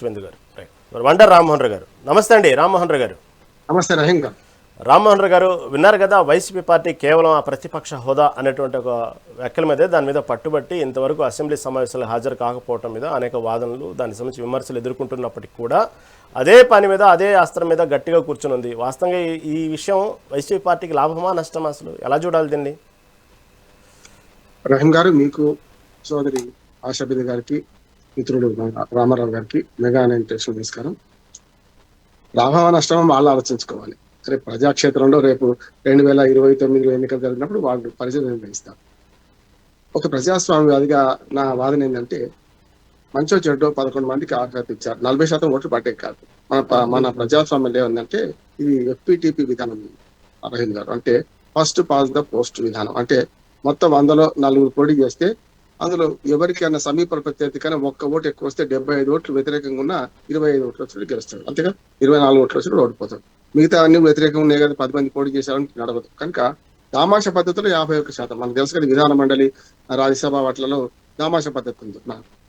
రాష్ట్రబిందు గారు. మరి వండర్ రామ్మోహన్ రావు గారు, నమస్తే అండి. రామ్మోహన్ రావు గారు, నమస్తే రహీం గారు. రామ్మోహన్ రావు గారు విన్నారు కదా, వైసీపీ పార్టీ కేవలం ఆ ప్రతిపక్ష హోదా అనేటువంటి ఒక వ్యాఖ్యల మీదే దాని మీద పట్టుబట్టి ఇంతవరకు అసెంబ్లీ సమావేశాలు హాజరు కాకపోవడం మీద అనేక వాదనలు, దానికి సంబంధించి విమర్శలు ఎదుర్కొంటున్నప్పటికీ కూడా అదే పని మీద అదే అస్త్రం మీద గట్టిగా కూర్చుని ఉంది. వాస్తవంగా ఈ విషయం వైసీపీ పార్టీకి లాభమా నష్టమా, అసలు ఎలా చూడాలి దీన్ని? రహీం గారు, మీకు, సోదరి ఆశాబిందు గారికి, మిత్రుడు రామారావు గారికి మెగా టెక్స్ట్ నమస్కారం. లాభమా నష్టమా వాళ్ళు ఆలోచించుకోవాలి. రేపు ప్రజాక్షేత్రంలో రేపు 2029 ఎన్నికలు జరిగినప్పుడు వాళ్ళు పరిచయం నిర్వహిస్తారు. ఒక ప్రజాస్వామ్యవాదిగా నా వాదన ఏంటంటే, మంచో చెడ్డో 11 మందికి అర్హత ఇచ్చారు, 40% ఓట్లు పట్టే కాదు. మన ప్రజాస్వామ్యంలో ఏమందంటే ఇది FPTP విధానం రహీం గారు. అంటే ఫస్ట్ పాస్ ద పోస్ట్ విధానం. అంటే మొత్తం 100లో 4 పోటీ చేస్తే అందులో ఎవరికైనా సమీప ప్రత్యర్థికైనా ఒక్క ఓటు ఎక్కువ వస్తే 75 ఓట్లు వ్యతిరేకంగా ఉన్న 25 ఓట్లు వచ్చి గెలుస్తాడు. అంతేగా 24 ఓట్లు వచ్చి ఓడిపోతాడు. మిగతా అన్ని వ్యతిరేకంగా ఉన్నాయి కదా, 10 మంది పోటీ చేశారని నడవదు. కనుక దామాష పద్ధతిలో 51%. మనకు తెలుసు కదా, విధాన మండలి, రాజ్యసభ వాటిలలో దామాష పద్ధతి ఉంది.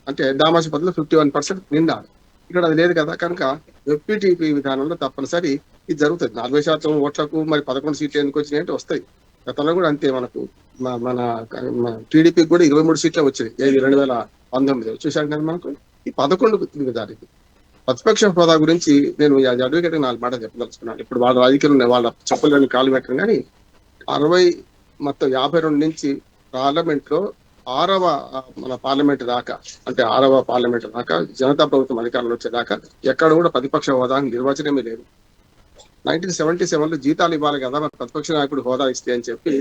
అంటే దామాష పద్ధతిలో 51% నిండాలి. ఇక్కడ అది లేదు కదా. కనుక FPTP విధానంలో తప్పనిసరి ఇది జరుగుతుంది. 40% ఓట్లకు మరి 11 సీట్లు ఎందుకు వచ్చినాయంటే వస్తాయి. గతంలో కూడా అంతే. మనకు మన టీడీపీకి కూడా 23 సీట్లే వచ్చాయి 2019 చూశాం కదా. మనకు ఈ 11 దానికి ప్రతిపక్ష హోదా గురించి నేను అడ్వకేట్ 4 మాటలు చెప్పదలుచుకున్నాను. ఇప్పుడు వాళ్ళ రాజకీయాలు వాళ్ళ చెప్పులని కాలు పెట్టడం కానీ 52 నుంచి పార్లమెంట్ లో 6వ మన పార్లమెంట్ దాకా, అంటే 6వ పార్లమెంట్ దాకా జనతా ప్రభుత్వం అధికారంలో వచ్చేదాకా ఎక్కడ కూడా ప్రతిపక్ష హోదా నిర్వచనమే లేదు. 1977లో జీతాలు ఇవ్వాలి కదా, మరి ప్రతిపక్ష నాయకుడు హోదా ఇస్తే అని చెప్పి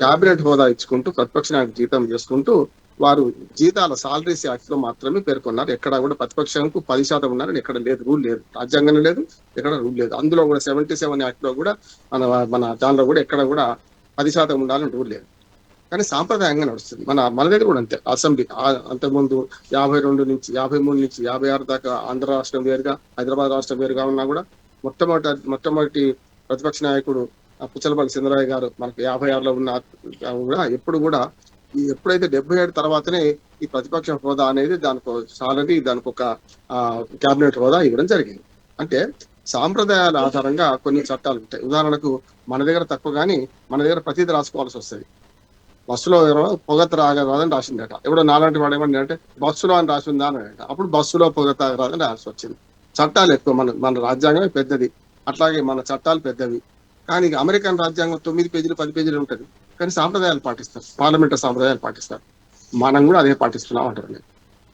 కేబినెట్ హోదా ఇచ్చుకుంటూ ప్రతిపక్ష నాయకుడు జీతం చేసుకుంటూ వారు జీతాల సాలరీస్ యాక్ట్ లో మాత్రమే పేర్కొన్నారు. ఎక్కడ కూడా ప్రతిపక్షంకు 10% ఉన్నారని ఎక్కడ లేదు, రూల్ లేదు, రాజ్యాంగంలో లేదు, ఎక్కడ రూల్ లేదు. అందులో కూడా 77 యాక్ట్ లో కూడా మన దానిలో కూడా ఎక్కడ కూడా 10% ఉండాలని రూల్ లేదు. కానీ సాంప్రదాయంగా నడుస్తుంది. మన దగ్గర కూడా అంతే. అసెంబ్లీ అంతకుముందు 52 నుంచి 53 నుంచి 56 దాకా ఆంధ్ర రాష్ట్రం వేరుగా, హైదరాబాద్ రాష్ట్రం వేరుగా ఉన్నా కూడా మొట్టమొదటి ప్రతిపక్ష నాయకుడు పుచ్చలపల్లి చంద్రయ్య గారు మనకు 56లో ఉన్న కూడా ఎప్పుడు కూడా ఎప్పుడైతే 77 తర్వాతనే ఈ ప్రతిపక్ష హోదా అనేది దానికి సాలరీ, దానికి ఒక కేబినెట్ హోదా ఇవ్వడం జరిగింది. అంటే సాంప్రదాయాల ఆధారంగా కొన్ని చట్టాలు ఉంటాయి. ఉదాహరణకు మన దగ్గర తక్కువ కానీ మన దగ్గర ప్రతిదీ రాసుకోవాల్సి వస్తుంది. బస్సులో పొగ త్రాగరాదని రాసిందట. ఎవడో నాలాంటి వాడు ఏమన్నా అంటే బస్సులో అని రాసిందా అని అంట. అప్పుడు బస్సులో పొగ త్రాగరాదని రాసి వచ్చింది. చట్టాలు ఎక్కువ, మన రాజ్యాంగమే పెద్దది, అట్లాగే మన చట్టాలు పెద్దవి. కానీ అమెరికన్ రాజ్యాంగం 9 పేజీలు 10 పేజీలు ఉంటుంది. కానీ సాంప్రదాయాలు పాటిస్తారు, పార్లమెంటరీ సాంప్రదాయాలు పాటిస్తారు. మనం కూడా అదే పాటిస్తున్నాం అంటారు. నేను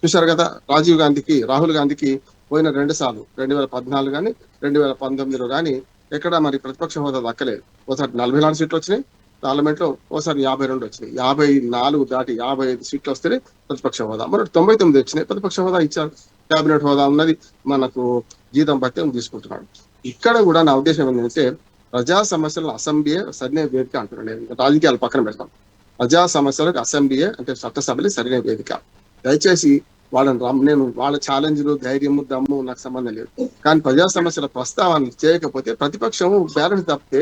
చూశారు కదా, రాహుల్ గాంధీకి పోయిన 2 సార్లు 2014 కానీ 2019లో కానీ ఎక్కడ మరి ప్రతిపక్ష హోదా దక్కలేదు. ఒకసారి 44 సీట్లు వచ్చినాయి పార్లమెంట్ లో, ఒకసారి 52 వచ్చినాయి. 54 దాటి 55 సీట్లు వస్తేనే ప్రతిపక్ష హోదా. మరి 99 వచ్చినాయి, ప్రతిపక్ష హోదా ఇచ్చారు. కేబినెట్ హోదా ఉన్నది, మనకు జీతం భత్యం తీసుకుంటున్నాడు. ఇక్కడ కూడా నా ఉద్దేశం ఏంటంటే, ప్రజా సమస్యలను అసెంబ్లీయే సరైన వేదిక అంటున్నాను. నేను రాజకీయాలు పక్కన పెడతాను. ప్రజా సమస్యలకు అసెంబ్లీయే, అంటే చట్టసభలే సరైన వేదిక. దయచేసి నేను వాళ్ళ ఛాలెంజ్లు, ధైర్యము, దమ్ము నాకు సంబంధం లేదు. కానీ ప్రజా సమస్యల ప్రస్తావన చేయకపోతే ప్రతిపక్షం బ్యాలెన్స్ తప్పితే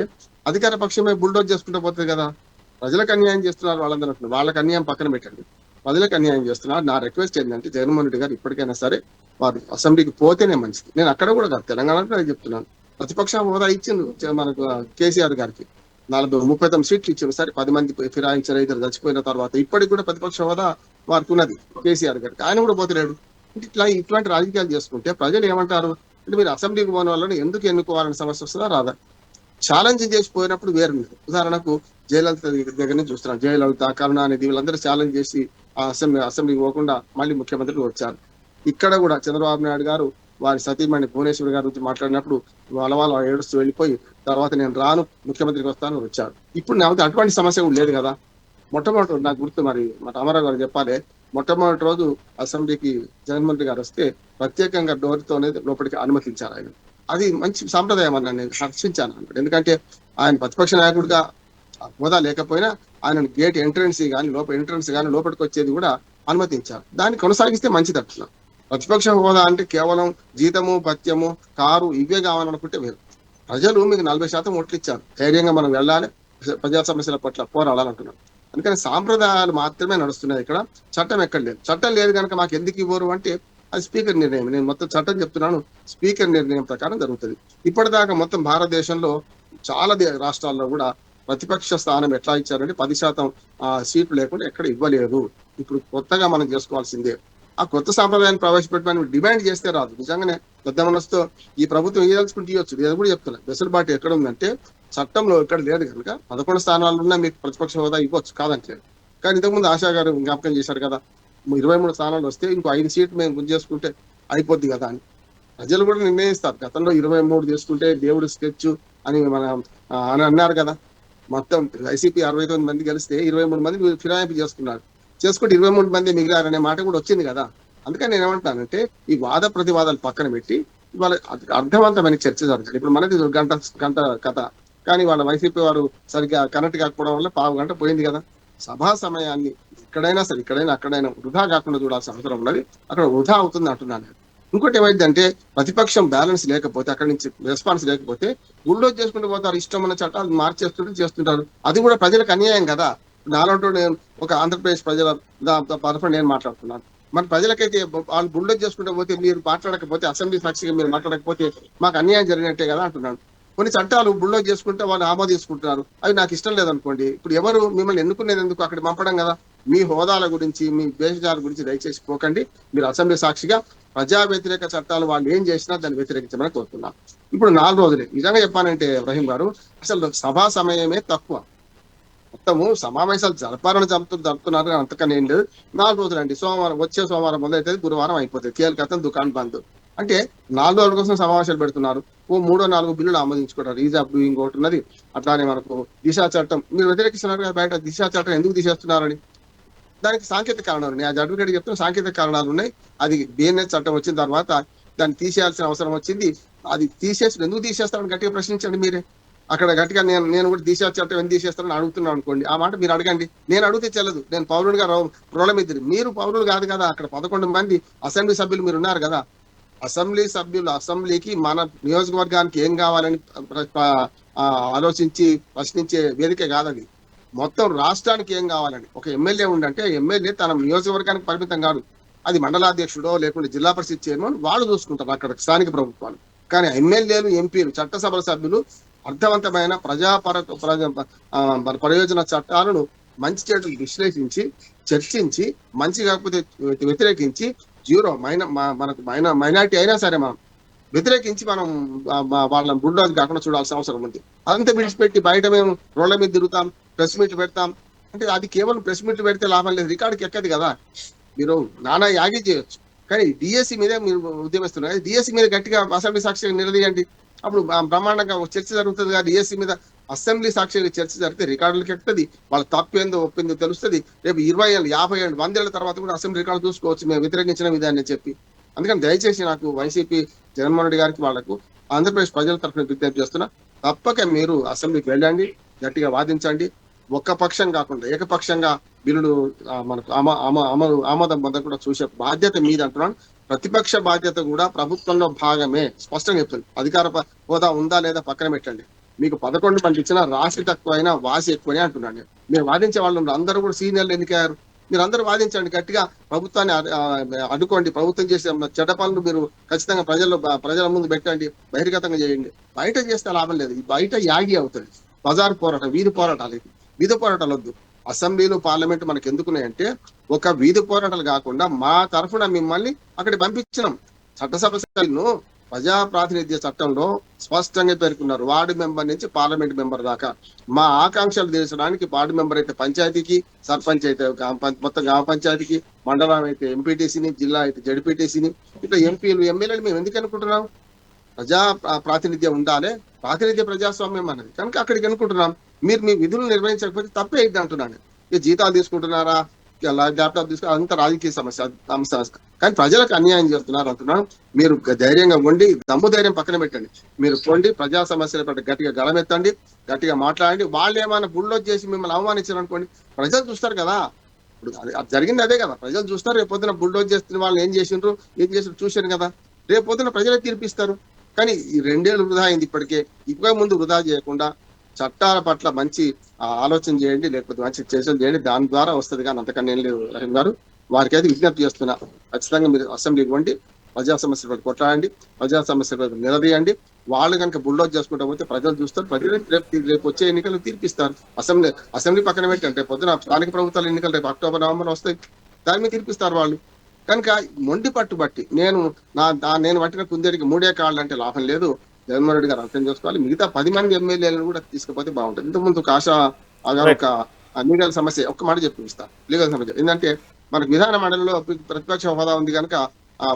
అధికార పక్షమే బుల్డోజ్ చేసుకుంటూ పోతుంది కదా. ప్రజలకు అన్యాయం చేస్తున్నారు వాళ్ళందరూ. వాళ్ళకి అన్యాయం పక్కన పెట్టండి, ప్రజలకు అన్యాయం చేస్తున్నారు. నా రిక్వెస్ట్ ఏంటంటే, జగన్మోహన్ రెడ్డి గారు ఇప్పటికైనా సరే వారు అసెంబ్లీకి పోతేనే మంచిది. నేను అక్కడ కూడా కాదు, తెలంగాణలో చెప్తున్నాను. ప్రతిపక్ష హోదా ఇచ్చింది మనకు కేసీఆర్ గారికి 39 సీట్లు ఇచ్చింది. సరే 10 మంది ఫిరాయించారు, ఇద్దరు చచ్చిపోయిన తర్వాత. ఇప్పటికి కూడా ప్రతిపక్ష హోదా వారికి ఉన్నది కేసీఆర్ గారికి. ఆయన కూడా పోతలేడు. ఇట్లాంటి రాజకీయాలు చేసుకుంటే ప్రజలు ఏమంటారు అంటే, మీరు అసెంబ్లీకి పోని వాళ్ళని ఎందుకు ఎన్నుకోవాలని సమస్య వస్తుందా రాదా? ఛాలెంజ్ చేసిపోయినప్పుడు వేరు. ఉదాహరణకు జయలలిత దగ్గర నుంచి చూస్తున్నాం. జయలలిత, కరుణానిధి వీళ్ళందరూ ఛాలెంజ్ చేసి అసెంబ్లీకి పోకుండా మళ్ళీ ముఖ్యమంత్రులు వచ్చారు. ఇక్కడ కూడా చంద్రబాబు నాయుడు గారు వారి సతీమణి భువనేశ్వర్ గారి గురించి మాట్లాడినప్పుడు వాళ్ళ ఏడుస్తూ వెళ్ళిపోయి తర్వాత నేను రాను, ముఖ్యమంత్రికి వస్తాను వచ్చారు. ఇప్పుడు నాకు అటువంటి సమస్య కూడా లేదు కదా. మొట్టమొదటి నాకు గుర్తు, మరి మా రామారావు గారు చెప్పాలి, మొట్టమొదటి రోజు అసెంబ్లీకి జగన్మోహన్ రెడ్డి గారు వస్తే ప్రత్యేకంగా డోర్తోనే లోపలికి అనుమతించారు. ఆయన అది మంచి సాంప్రదాయం అన్న నేను హర్షించాను అన్నాడు. ఎందుకంటే ఆయన ప్రతిపక్ష నాయకుడిగా హోదా లేకపోయినా ఆయన గేట్ ఎంట్రన్స్ కానీ లోపలికి వచ్చేది కూడా అనుమతించారు. దాన్ని కొనసాగిస్తే మంచిది అంటున్నాను. ప్రతిపక్ష హోదా అంటే కేవలం జీతము, భత్యము, కారు ఇవే కావాలనుకుంటే వేరు. ప్రజలు మీకు 40% ఓట్లు ఇచ్చారు, ధైర్యంగా మనం వెళ్ళాలి, ప్రజా సమస్యల పట్ల పోరాడాలంటున్నాం. అందుకని సాంప్రదాయాలు మాత్రమే నడుస్తున్నాయి ఇక్కడ, చట్టం ఎక్కడ లేదు. చట్టం లేదు కనుక మాకు ఎందుకు ఇవ్వరు అంటే, అది స్పీకర్ నిర్ణయం. నేను మొత్తం చట్టం చెప్తున్నాను, స్పీకర్ నిర్ణయం ప్రకారం జరుగుతుంది. ఇప్పటిదాకా మొత్తం భారతదేశంలో చాలా రాష్ట్రాల్లో కూడా ప్రతిపక్ష స్థానం ఎట్లా ఇచ్చారంటే 10% సీట్లు లేకుండా ఎక్కడ ఇవ్వలేదు. ఇప్పుడు కొత్తగా మనం చేసుకోవాల్సిందే. ఆ కొత్త సాంప్రదాయాన్ని ప్రవేశపెట్టమని డిమాండ్ చేస్తే రాదు. నిజంగానే పెద్ద మనసుతో ఈ ప్రభుత్వం ఏదలుచుకుంటే ఇవ్వచ్చు. నేను కూడా చెప్తున్నా, వెసులుబాటు ఎక్కడ ఉందంటే చట్టంలో ఎక్కడ లేదు కనుక 11 స్థానాలు ఉన్నా మీకు ప్రతిపక్ష హోదా ఇవ్వచ్చు, కాదంటలేదు. కానీ ఇంతకుముందు ఆశా గారు జ్ఞాపకం చేశారు కదా, 23 స్థానాలు వస్తే ఇంకో 5 సీట్లు మేము గుర్తు చేసుకుంటే అయిపోద్ది కదా అని. ప్రజలు కూడా నిర్ణయిస్తారు. గతంలో 23 చేసుకుంటే దేవుడు స్కెచ్ అని అని అన్నారు కదా. మొత్తం వైసీపీ 69 మంది కలిస్తే 23 మంది ఫిరాయింపు చేసుకుంటే 23 మంది మిగిలారనే మాట కూడా వచ్చింది కదా. అందుకని నేను ఏమంటానంటే ఈ వాద ప్రతివాదాలు పక్కన పెట్టి వాళ్ళ అర్థవంతమైన చర్చ జరుగుతుంది. ఇప్పుడు మనది గంట కథ, కానీ వాళ్ళ వైసీపీ వారు సరిగ్గా కనెక్ట్ కాకపోవడం వల్ల పావు గంట పోయింది కదా. సభా సమయాన్ని ఎక్కడైనా సరే, అక్కడైనా వృధా కాకుండా చూడాల్సిన అవసరం ఉన్నది. అక్కడ వృధా అవుతుంది అంటున్నాను. ఇంకోటి ఏమైందంటే ప్రతిపక్షం బ్యాలెన్స్ లేకపోతే, అక్కడి నుంచి రెస్పాన్స్ లేకపోతే బుల్డోజ్ చేసుకుంటూ పోతారు. ఇష్టం ఉన్న చట్టాలు చేస్తుంటారు. అది కూడా ప్రజలకు అన్యాయం కదా. నాలంటూ నేను ఒక ఆంధ్రప్రదేశ్ ప్రజల తరఫున నేను మాట్లాడుతున్నాను. మరి ప్రజలకైతే వాళ్ళు బుల్డోజ్ చేసుకుంటూ పోతే, మీరు మాట్లాడకపోతే, అసెంబ్లీ సాక్షిగా మీరు మాట్లాడకపోతే మాకు అన్యాయం జరిగినట్టే కదా అంటున్నాను. కొన్ని చట్టాలు బుల్డోజ్ చేసుకుంటే వాళ్ళు ఆమోదించుకుంటున్నారు. అవి నాకు ఇష్టం లేదనుకోండి, ఇప్పుడు ఎవరు మిమ్మల్ని ఎన్నుకునేది ఎందుకు అక్కడ పంపడం కదా. మీ హోదాల గురించి, మీ దేశాల గురించి దయచేసి పోకండి. మీరు అసెంబ్లీ సాక్షిగా ప్రజా వ్యతిరేక చట్టాలు వాళ్ళు ఏం చేసినా దాన్ని వ్యతిరేకించమని కోరుతున్నాం. ఇప్పుడు 4 రోజులే నిజంగా చెప్పానంటే రహీం గారు, అసలు సభా సమయమే తక్కువ. మొత్తము సమావేశాలు జరుపుతున్నారు అంతకనే ఏం లేదు. 4 రోజులండి. వచ్చే సోమవారం మొదలైతే గురువారం అయిపోతుంది. కేల్కతం దుకాణం బంద్. అంటే 4 రోజుల కోసం సమావేశాలు పెడుతున్నారు. 3-4 బిల్లులు ఆమోదించుకుంటారు. ఈజ్ ఆఫ్ డూయింగ్ ఒకటి ఉన్నది. అట్లానే మనకు దిశా చట్టం మీరు వ్యతిరేకిస్తున్నారు కదా బయట. దిశా చట్టం ఎందుకు తీసేస్తున్నారని దానికి సాంకేతిక కారణాలు ఉన్నాయి. అది అడ్వకేట్ చెప్తున్న సాంకేతిక కారణాలు ఉన్నాయి. అది బిఎన్ఎస్ చట్టం వచ్చిన తర్వాత దాన్ని తీసేయాల్సిన అవసరం వచ్చింది. అది ఎందుకు తీసేస్తారని గట్టిగా ప్రశ్నించండి మీరే. అక్కడ గట్టిగా నేను కూడా దిశా చట్టం ఎందుకు తీసేస్తారని అడుగుతున్నాను అనుకోండి. ఆ మాట మీరు అడగండి. నేను అడిగితే చెల్లదు. నేను పౌరుడిగా రోలమిద్దరు. మీరు పౌరులు కాదు కదా. అక్కడ 11 మంది అసెంబ్లీ సభ్యులు మీరు ఉన్నారు కదా. అసెంబ్లీకి మన నియోజకవర్గానికి ఏం కావాలని ఆలోచించి ప్రశ్నించే వేదిక కాదది. మొత్తం రాష్ట్రానికి ఏం కావాలని ఒక ఎమ్మెల్యే ఉండంటే ఎమ్మెల్యే తన నియోజకవర్గానికి పరిమితం కాదు. అది మండలాధ్యక్షుడో లేకుంటే జిల్లా పరిషత్ చైర్మన్ వాళ్ళు చూసుకుంటారు అక్కడ స్థానిక ప్రభుత్వాలు. కానీ ఎమ్మెల్యేలు, ఎంపీలు, చట్టసభల సభ్యులు అర్థవంతమైన ప్రయోజన చట్టాలను మంచి చెడులు విశ్లేషించి చర్చించి, మంచి కాకపోతే వ్యతిరేకించి, మనకు మైనారిటీ అయినా సరే మనం వ్యతిరేకించి మనం వాళ్ళని బుల్డోజ్ కాకుండా చూడాల్సిన అవసరం ఉంది. అదంతా విడిచిపెట్టి బయట మేము రోడ్ల మీద తిరుగుతాం, ప్రెస్ మీట్లు పెడతాం అంటే అది కేవలం ప్రెస్ మీట్లు పెడితే లాభం లేదు. రికార్డుకి ఎక్కది కదా. మీరు నానా యాగి చేయొచ్చు, కానీ డిఎస్సి మీద మీరు ఉద్యమిస్తున్నారు. డిఎస్సి మీద గట్టిగా అసెంబ్లీ సాక్షిగా నిలదీయండి. అప్పుడు బ్రహ్మాండంగా చర్చ జరుగుతుంది కదా. డిఎస్సి మీద అసెంబ్లీ సాక్షిగా చర్చ జరిగితే రికార్డులకు ఎక్కుతుంది. వాళ్ళ తప్పేందో ఒప్పిందో తెలుస్తుంది. రేపు 20 ఏళ్ళు, 50 ఏళ్ళు, 100 ఏళ్ళ తర్వాత కూడా అసెంబ్లీ రికార్డు చూసుకోవచ్చు మేము వ్యతిరేకించిన విధాన్ని చెప్పి. అందుకని దయచేసి నాకు వైసీపీ జగన్మోహన్ రెడ్డి గారికి, వాళ్లకు ఆంధ్రప్రదేశ్ ప్రజల తరఫున విజ్ఞప్తి చేస్తున్నా, తప్పక మీరు అసెంబ్లీకి వెళ్ళండి, గట్టిగా వాదించండి. ఒక్క పక్షం కాకుండా ఏకపక్షంగా బిల్లులు మనకు ఆమోదం పొందకుండా చూసే బాధ్యత మీద అంటున్నాను. ప్రతిపక్ష బాధ్యత కూడా ప్రభుత్వంలో భాగమే. స్పష్టంగా చెప్తుంది. అధికార హోదా ఉందా లేదా పక్కన పెట్టండి. మీకు 11 మంది ఇచ్చినా రాశి తక్కువైనా వాసి ఎక్కువనే అంటున్నాను. మీరు వాదించే వాళ్ళు అందరూ కూడా సీనియర్లు ఎన్నికయ్యారు. మీరు అందరూ వాదించండి, గట్టిగా ప్రభుత్వాన్ని అడ్డుకోండి. ప్రభుత్వం చేసే చెడ్డ పనులు మీరు ఖచ్చితంగా ప్రజల ముందు పెట్టండి, బహిర్గతంగా చేయండి. బయట చేస్తే లాభం లేదు. బయట యాగి అవుతుంది. బజారు పోరాటం, వీధి పోరాటాలు. వీధి పోరాటాలు వద్దు. అసెంబ్లీలు, పార్లమెంట్ మనకు ఎందుకున్నాయంటే ఒక వీధి పోరాటాలు కాకుండా మా తరఫున మిమ్మల్ని అక్కడికి పంపించినాం. చట్టసభ సభ్యులను ప్రజా ప్రాతినిధ్య చట్టంలో స్పష్టంగా పేర్కొన్నారు. వార్డు మెంబర్ నుంచి పార్లమెంట్ మెంబర్ దాకా మా ఆకాంక్షలు తీర్చడానికి వార్డు మెంబర్ అయితే పంచాయతీకి, సర్పంచ్ అయితే మొత్తం గ్రామ పంచాయతీకి, మండలం అయితే ఎంపీటీసీని, జిల్లా అయితే జడ్పీటీసీని, ఇట్లా ఎంపీలు, ఎమ్మెల్యేలు మేము ఎందుకు అనుకుంటున్నాం? ప్రజా ప్రాతినిధ్యం ఉండాలి. ప్రాతినిధ్య ప్రజాస్వామ్యం అన్నది కనుక అక్కడికి అనుకుంటున్నాం. మీరు మీ విధులు నిర్వహించకపోతే తప్పే అయింది అంటున్నాను. ఇక జీతాలు తీసుకుంటున్నారా, ల్యాప్టాప్ తీసుకుని అంత రాజకీయ సమస్య. కానీ ప్రజలకు అన్యాయం చేస్తున్నారు అంటున్నాను. మీరు ధైర్యంగా ఉండి, దమ్ము ధైర్యం పక్కన పెట్టండి. మీరు పొండి ప్రజా సమస్యల పట్ల గట్టిగా గలమెత్తండి, గట్టిగా మాట్లాడండి. వాళ్ళు ఏమైనా బుల్డోజ్ చేసి మిమ్మల్ని అవమానించారు అనుకోండి, ప్రజలు చూస్తారు కదా. ఇప్పుడు అది జరిగింది అదే కదా. ప్రజలు చూస్తారు. రేపు పొద్దున బుల్డోజ్ చేస్తున్న వాళ్ళు ఏం చేసిండ్రు చూశారు కదా. రేపు పొద్దున ప్రజలే తీర్పిస్తారు. కానీ ఈ 2 ఏళ్ళు వృధా అయింది. ఇప్పటికే ఇక ముందు వృధా చేయకుండా చట్టాల పట్ల మంచి ఆలోచన చేయండి, లేకపోతే మంచి చర్చలు చేయండి. దాని ద్వారా వస్తుంది. కానీ అంతకన్నా ఏం లేదు రహీం గారు. వారికి అయితే విజ్ఞప్తి చేస్తున్నా, ఖచ్చితంగా మీరు అసెంబ్లీ ఇవ్వండి, ప్రజా సమస్యల పట్ల కొట్లాడండి, ప్రజా సమస్యల పట్ల నిలదీయండి. వాళ్ళు కనుక బుల్డోజ్ చేసుకుంటా పోతే ప్రజలు చూస్తారు, ప్రజలు రేపు వచ్చే ఎన్నికలు తీర్పిస్తారు. అసెంబ్లీ పక్కన పెట్టంటే పొద్దున స్థానిక ప్రభుత్వాల ఎన్నికలు రేపు అక్టోబర్ నవంబర్ వస్తాయి, దాని మీద తీర్పిస్తారు వాళ్ళు. కనుక మొండి పట్టుబట్టి నేను పట్టిన కుందేటికి 3 కాళ్ళు అంటే లాభం లేదు. జగన్మోహన్ రెడ్డి గారు అర్థం చేసుకోవాలి. మిగతా 10 మంది ఎమ్మెల్యేలను కూడా తీసుకుపోతే బాగుంటుంది. ఇంతకుముందు కాశా గారు ఒక లీగల్ సమస్య ఒక్క మాట చెప్పిస్తాను. లీగల్ సమస్య ఏంటంటే మనకు విధాన మండలిలో ప్రతిపక్ష హోదా ఉంది కనుక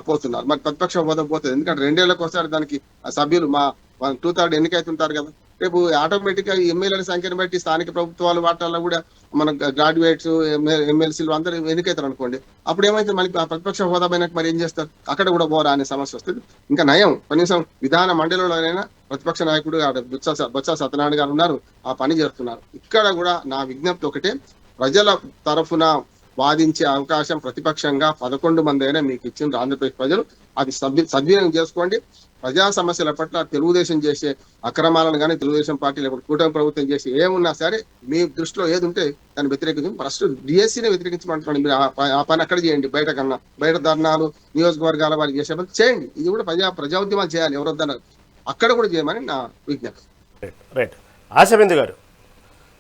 పోతున్నారు. మరి ప్రతిపక్ష హోదా పోతుంది, ఎందుకంటే 2 ఏళ్లకు ఒకసారి దానికి సభ్యులు 2/3 ఎన్నికైతుంటారు కదా. రేపు ఆటోమేటిక్ గా ఎమ్మెల్యేల సంఖ్యను బట్టి స్థానిక ప్రభుత్వాలు వాటాల్లో కూడా మన గ్రాడ్యుయేట్స్ ఎమ్మెల్సీలు అందరూ ఎన్నికైతారు అనుకోండి. అప్పుడు ఏమైతే మళ్ళీ ప్రతిపక్ష హోదా పైన మరి ఏం చేస్తారు, అక్కడ కూడా పోరా అనే సమస్య వస్తుంది. ఇంకా నయం కనీసం విధాన మండలిలోనైనా ప్రతిపక్ష నాయకుడు బొత్స సత్యనారాయణ గారు ఉన్నారు, ఆ పని చేస్తున్నారు. ఇక్కడ కూడా నా విజ్ఞప్తి ఒకటే, ప్రజల తరఫున వాదించే అవకాశం ప్రతిపక్షంగా 11 మంది అయినా మీకు ఇచ్చింది ఆంధ్రప్రదేశ్ ప్రజలు. అది సద్వినియోగం చేసుకోండి. ప్రజా సమస్యల పట్ల తెలుగుదేశం చేసే అక్రమాలను కానీ, తెలుగుదేశం పార్టీ లేకపోతే కూటమి ప్రభుత్వం చేసి ఏమున్నా సరే మీ దృష్టిలో ఏది ఉంటే దాన్ని వ్యతిరేకించి ఫస్ట్ డిఎస్సీని వ్యతిరేకించమంటున్నాను. మీరు ఆ పని అక్కడ చేయండి, బయట ధర్నాలు నియోజకవర్గాల వారికి చేసే పని చేయండి. ఇది కూడా ప్రజా ఉద్యమాలు చేయాలి, ఎవరొద్దన్నారు, అక్కడ కూడా చేయమని నా విజ్ఞప్తి. రైట్. ఆశాబిందు గారు,